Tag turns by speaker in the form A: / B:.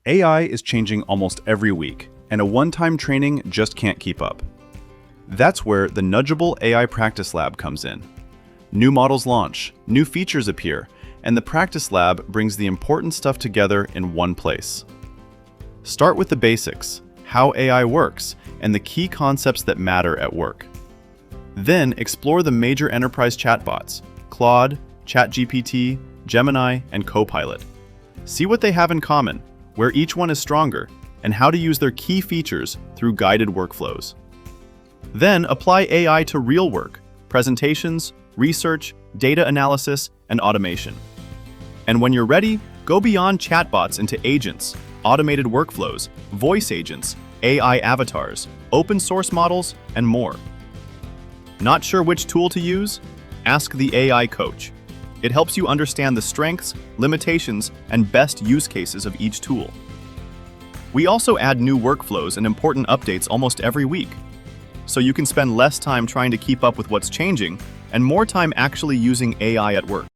A: AI is changing almost every week, and a one-time training just can't keep up. That's where the Nudgeable AI Practice Lab comes in. New models launch, new features appear, and the Practice Lab brings the important stuff together in one place. Start with the basics, how AI works, and the key concepts that matter at work. Then explore the major enterprise chatbots, Claude, ChatGPT, Gemini, and Copilot. See what they have in common, where each one is stronger, and how to use their key features through guided workflows. Then apply AI to real work, presentations, research, data analysis, and automation. And when you're ready, go beyond chatbots into agents, automated workflows, voice agents, AI avatars, open source models, and more. Not sure which tool to use? Ask the AI coach. It helps you understand the strengths, limitations, and best use cases of each tool. We also add new workflows and important updates almost every week, so you can spend less time trying to keep up with what's changing and more time actually using AI at work.